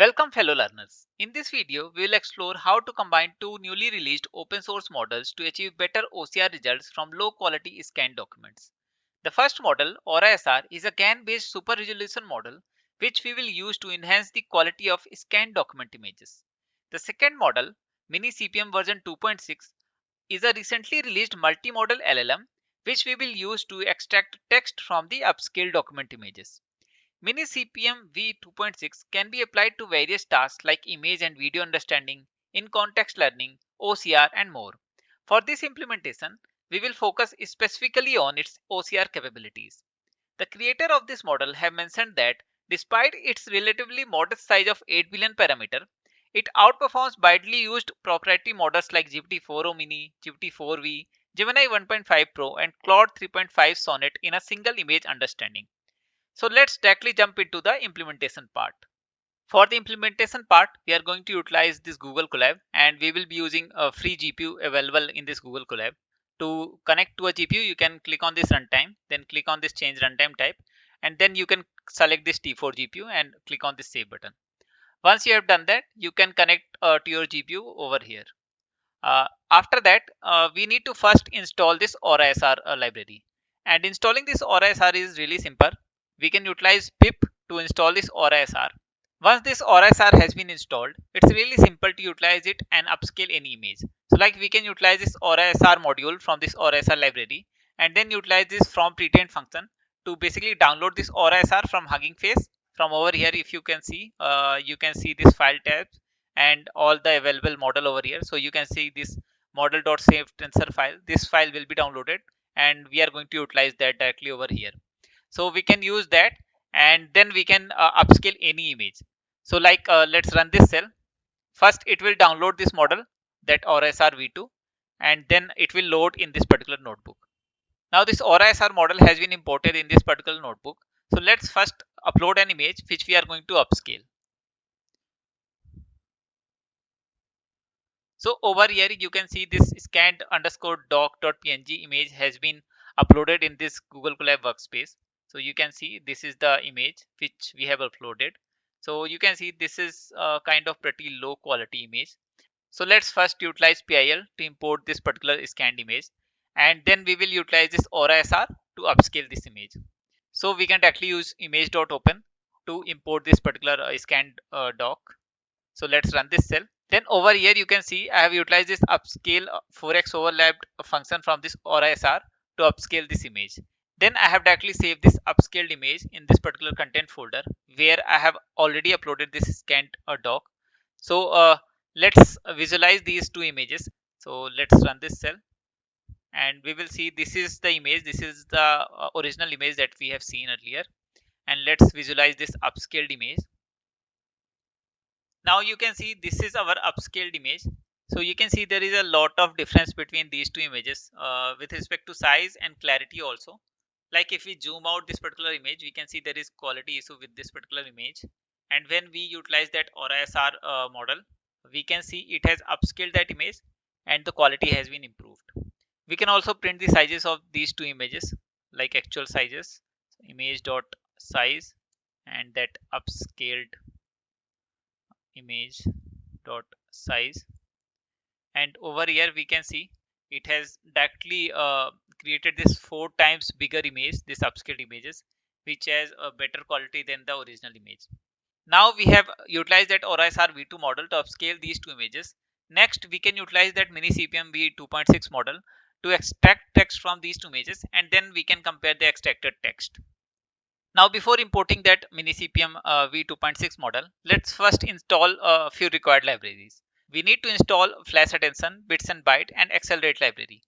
Welcome fellow learners. In this video, we will explore how to combine two newly released open source models to achieve better OCR results from low quality scanned documents. The first model, AuraSR, is a GAN-based super resolution model which we will use to enhance the quality of scanned document images. The second model, MiniCPM version 2.6, is a recently released multimodal LLM which we will use to extract text from the upscaled document images. MiniCPM-V 2.6 can be applied to various tasks like image and video understanding, in-context learning, OCR, and more. For this implementation, we will focus specifically on its OCR capabilities. The creator of this model have mentioned that despite its relatively modest size of 8 billion parameter, it outperforms widely used proprietary models like GPT-4o Mini, GPT-4v, Gemini 1.5 Pro, and Claude 3.5 Sonnet in a single image understanding. So let's directly jump into the implementation part. For the implementation part, we are going to utilize this Google Colab and we will be using a free GPU available in this Google Colab. To connect to a GPU, you can click on this runtime, then click on this change runtime type, and then you can select this T4 GPU and click on this save button. Once you have done that, you can connect to your GPU over here. After that, we need to first install this AuraSR library. And installing this AuraSR is really simple. We can utilize pip to install this AuraSR. Once this AuraSR has been installed, it's really simple to utilize it and upscale any image. So like we can utilize this AuraSR module from this AuraSR library and then utilize this from pretend function to basically download this AuraSR from Hugging Face. From over here, if you can see this file tabs and all the available model over here. So you can see this model.save tensor file. This file will be downloaded and we are going to utilize that directly over here. So we can use that and then we can upscale any image. So like let's run this cell. First it will download this model, that AuraSR-v2, and then it will load in this particular notebook. Now this AuraSR model has been imported in this particular notebook. So let's first upload an image which we are going to upscale. So over here you can see this scanned underscore doc.png image has been uploaded in this Google Colab workspace. So you can see this is the image which we have uploaded. So you can see this is a kind of pretty low quality image. So let's first utilize PIL to import this particular scanned image, and then we will utilize this AuraSR to upscale this image. So we can directly use image.open to import this particular scanned doc. So let's run this cell. Then over here you can see I have utilized this upscale 4x overlapped function from this AuraSR to upscale this image. Then I have directly saved this upscaled image in this particular content folder where I have already uploaded this scanned doc. So let's visualize these two images. So let's run this cell and we will see this is the image. This is the original image that we have seen earlier, and let's visualize this upscaled image. Now you can see this is our upscaled image. So you can see there is a lot of difference between these two images with respect to size and clarity also. Like if we zoom out this particular image, we can see there is quality issue with this particular image. And when we utilize that AuraSR model, we can see it has upscaled that image and the quality has been improved. We can also print the sizes of these two images, like actual sizes, image.size and that upscaled image dot size, and over here we can see it has directly created this 4 times bigger image, this upscaled images, which has a better quality than the original image. Now we have utilized that AuraSR-v2 model to upscale these two images. Next we can utilize that MiniCPM-V 2.6 model to extract text from these two images, and then we can compare the extracted text. Now before importing that MiniCPM-V 2.6 model, let's first install a few required libraries. We need to install flash attention, bits and byte, and accelerate library.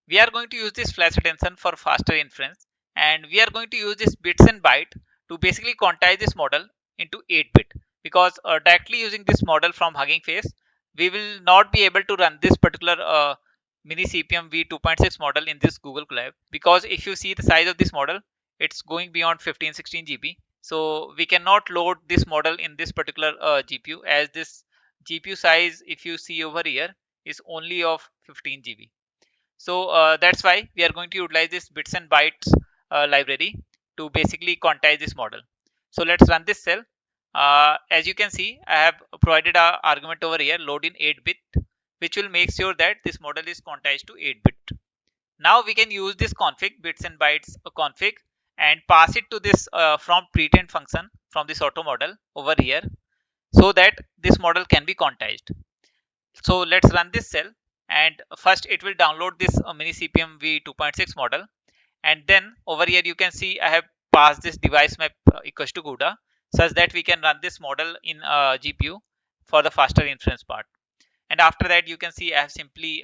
We are going to use this flash attention for faster inference, and we are going to use this bits and byte to basically quantize this model into 8-bit, because directly using this model from Hugging Face, we will not be able to run this particular MiniCPM-V 2.6 model in this Google Colab, because if you see the size of this model, it's going beyond 15-16 GB. So we cannot load this model in this particular GPU, as this GPU size, if you see over here, is only of 15 GB. So that's why we are going to utilize this bits and bytes library to basically quantize this model. So let's run this cell. As you can see, I have provided a argument over here, load in 8-bit, which will make sure that this model is quantized to 8-bit. Now we can use this config bits and bytes config and pass it to this from pretend function from this auto model over here, so that this model can be quantized. So let's run this cell, and first it will download this MiniCPM-V 2.6 model, and then over here you can see I have passed this device map equals to CUDA, such that we can run this model in GPU for the faster inference part. And after that you can see I have simply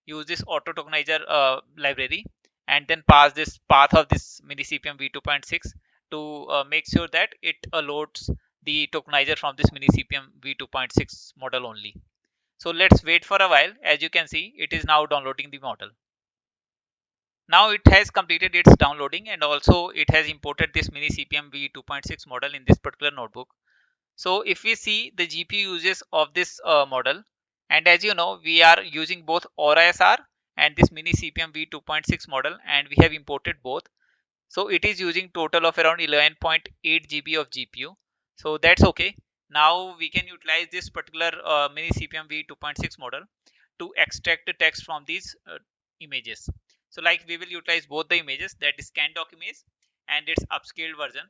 used this auto tokenizer library, and then pass this path of this MiniCPM-V 2.6 to make sure that it loads the tokenizer from this MiniCPM-V 2.6 model only. So let's wait for a while. As you can see, it is now downloading the model. Now it has completed its downloading, and also it has imported this MiniCPM-V 2.6 model in this particular notebook. So if we see the GPU uses of this model, and as you know, we are using both AuraSR and this MiniCPM-V 2.6 model, and we have imported both. So it is using total of around 11.8 GB of GPU. So that's okay. Now we can utilize this particular MiniCPM-V 2.6 model to extract the text from these images. So like we will utilize both the images, that is scan doc image and its upscaled version.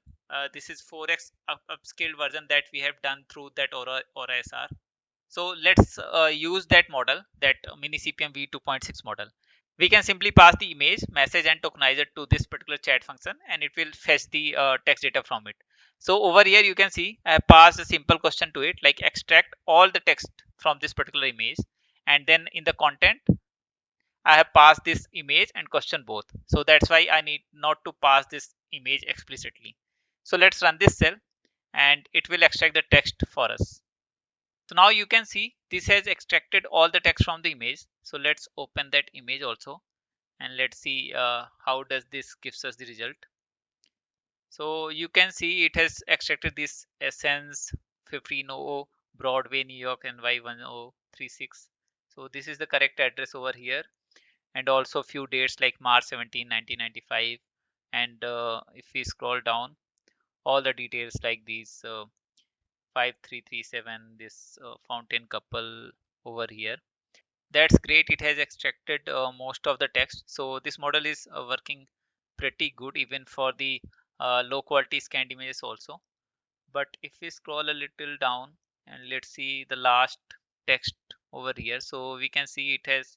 This is 4x upscaled version that we have done through that AuraSR. So let's use that model, that MiniCPM-V 2.6 model. We can simply pass the image, message and tokenizer to this particular chat function, and it will fetch the text data from it. So over here you can see I have passed a simple question to it, like extract all the text from this particular image, and then in the content I have passed this image and question both. So that's why I need not to pass this image explicitly. So let's run this cell, and it will extract the text for us. So now you can see this has extracted all the text from the image. So let's open that image also, and let's see how does this gives us the result. So you can see it has extracted this Essence 1500 Broadway, New York NY1036. So this is the correct address over here, and also few dates like March 17, 1995. And if we scroll down, all the details like these 5337, this fountain couple over here. That's great. It has extracted most of the text. So this model is working pretty good even for the low quality scanned images also. But if we scroll a little down and let's see the last text over here, so we can see it has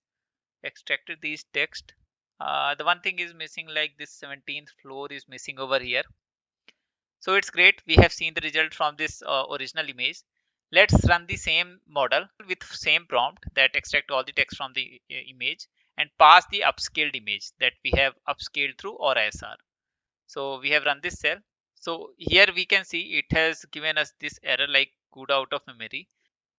extracted these text. The one thing is missing, like this 17th floor is missing over here. So it's great. We have seen the result from this original image. Let's run the same model with same prompt, that extract all the text from the image and pass the upscaled image that we have upscaled through AuraSR. So we have run this cell. So here we can see it has given us this error like CUDA out of memory.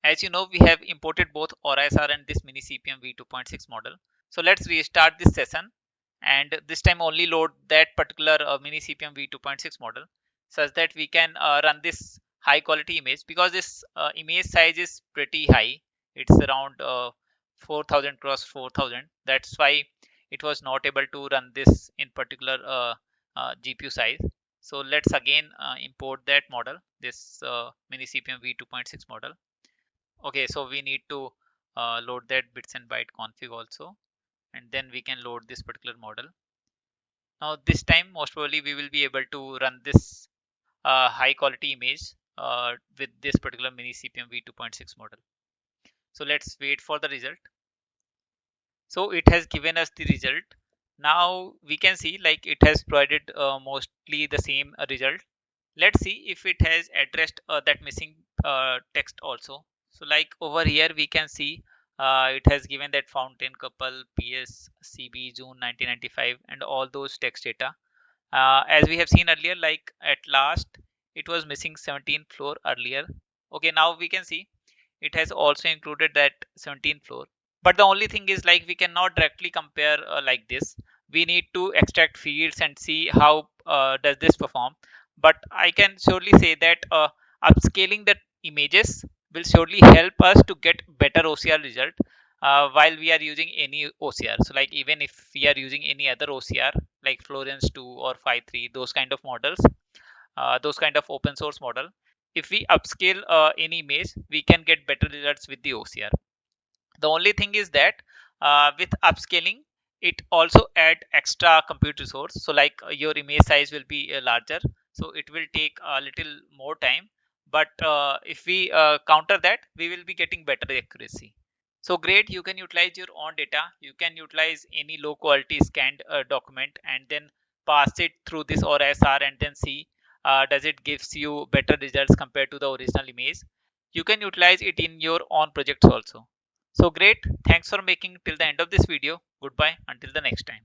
As you know, we have imported both AuraSR and this MiniCPM-V 2.6 model. So let's restart this session, and this time only load that particular MiniCPM-V 2.6 model, such that we can run this high quality image, because this image size is pretty high. It's around 4000 cross 4000. That's why it was not able to run this in particular GPU size. So let's again import that model, this MiniCPM-V 2.6 model. Okay, so we need to load that bits and byte config also, and then we can load this particular model. Now this time most probably we will be able to run this high quality image with this particular MiniCPM-V 2.6 model. So let's wait for the result. So it has given us the result. Now we can see like it has provided mostly the same result. Let's see if it has addressed that missing text also. So like over here we can see it has given that fountain couple, PS, CB, June 1995, and all those text data. As we have seen earlier, like at last it was missing 17th floor earlier. Okay, now we can see it has also included that 17th floor. But the only thing is, like, we cannot directly compare like this. We need to extract fields and see how does this perform. But I can surely say that upscaling the images will surely help us to get better OCR result while we are using any OCR. So like even if we are using any other OCR like Florence 2 or 5.3, those kind of models, those kind of open source model, if we upscale any image, we can get better results with the OCR. The only thing is that with upscaling, it also add extra compute resource. So like your image size will be larger, so it will take a little more time. But if we counter that, we will be getting better accuracy. So great, you can utilize your own data. You can utilize any low quality scanned document and then pass it through this OuraSR and then see does it gives you better results compared to the original image. You can utilize it in your own projects also. So great. Thanks for making till the end of this video. Goodbye until the next time.